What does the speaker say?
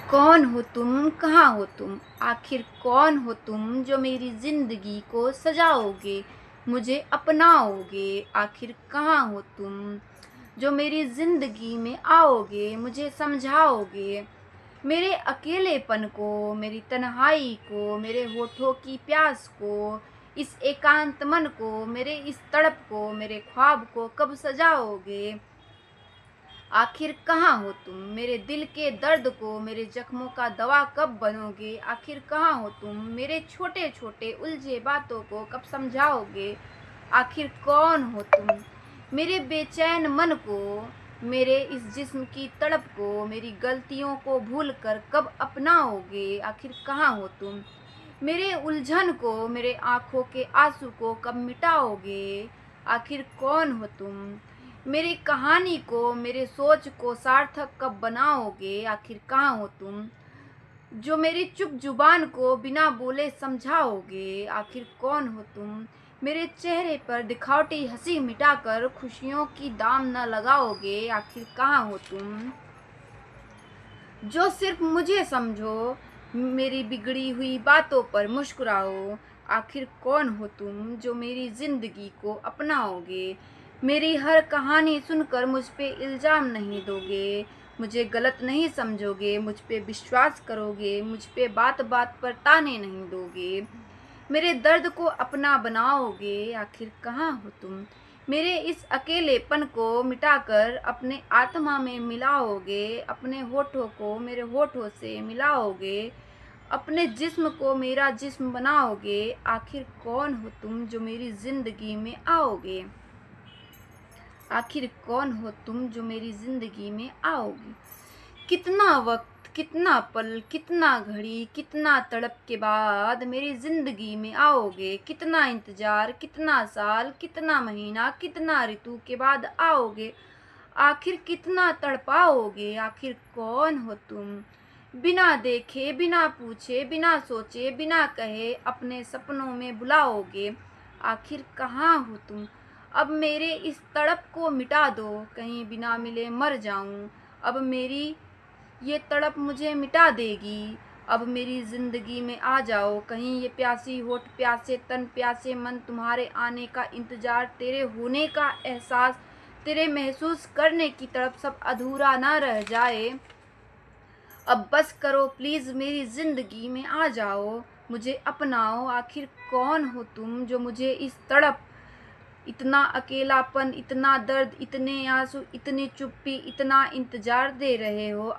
कौन हो तुम, कहाँ हो तुम, आखिर कौन हो तुम जो मेरी ज़िंदगी को सजाओगे, मुझे अपनाओगे। आखिर कहाँ हो तुम जो मेरी ज़िंदगी में आओगे, मुझे समझाओगे। मेरे अकेलेपन को, मेरी तन्हाई को, मेरे होठों की प्यास को, इस एकांत मन को, मेरे इस तड़प को, मेरे ख्वाब को कब सजाओगे। आखिर कहाँ हो तुम, मेरे दिल के दर्द को, मेरे जख्मों का दवा कब बनोगे। आखिर कहाँ हो तुम, मेरे छोटे छोटे उलझे बातों को कब समझाओगे। आखिर कौन हो तुम, मेरे बेचैन मन को, मेरे इस जिस्म की तड़प को, मेरी गलतियों को भूल कर कब अपनाओगे। आखिर कहाँ हो तुम, मेरे उलझन को, मेरे आँखों के आंसू को कब मिटाओगे। आखिर कौन हो तुम, मेरी कहानी को, मेरे सोच को सार्थक कब बनाओगे। आखिर कहाँ हो तुम जो मेरी चुप जुबान को बिना बोले समझाओगे। आखिर कौन हो तुम, मेरे चेहरे पर दिखावटी हंसी मिटाकर खुशियों की दाम न लगाओगे। आखिर कहाँ हो तुम जो सिर्फ मुझे समझो, मेरी बिगड़ी हुई बातों पर मुस्कुराओ। आखिर कौन हो तुम जो मेरी ज़िंदगी को अपनाओगे, मेरी हर कहानी सुनकर मुझ पे इल्ज़ाम नहीं दोगे, मुझे गलत नहीं समझोगे, मुझ पे विश्वास करोगे, मुझ पे बात बात पर ताने नहीं दोगे, मेरे दर्द को अपना बनाओगे। आखिर कहाँ हो तुम, मेरे इस अकेलेपन को मिटाकर अपने आत्मा में मिलाओगे, अपने होठों को मेरे होठों से मिलाओगे, अपने जिस्म को मेरा जिस्म बनाओगे। आखिर कौन हो तुम जो मेरी ज़िंदगी में आओगे। आखिर कौन हो तुम जो मेरी ज़िंदगी में आओगे। कितना वक्त, कितना पल, कितना घड़ी, कितना तड़प के बाद मेरी ज़िंदगी में आओगे। कितना इंतज़ार, कितना साल, कितना महीना, कितना ऋतु के बाद आओगे। आखिर कितना तड़पाओगे। आखिर कौन हो तुम, बिना देखे, बिना पूछे, बिना सोचे, बिना कहे अपने सपनों में बुलाओगे। आखिर कहाँ हो तुम, अब मेरे इस तड़प को मिटा दो, कहीं बिना मिले मर जाऊं। अब मेरी ये तड़प मुझे मिटा देगी, अब मेरी ज़िंदगी में आ जाओ। कहीं ये प्यासी होठ, प्यासे तन, प्यासे मन, तुम्हारे आने का इंतज़ार, तेरे होने का एहसास, तेरे महसूस करने की तड़प सब अधूरा ना रह जाए। अब बस करो प्लीज़, मेरी ज़िंदगी में आ जाओ, मुझे अपनाओ। आखिर कौन हो तुम जो मुझे इस तड़प, इतना अकेलापन, इतना दर्द, इतने आंसू, इतनी चुप्पी, इतना इंतज़ार दे रहे हो।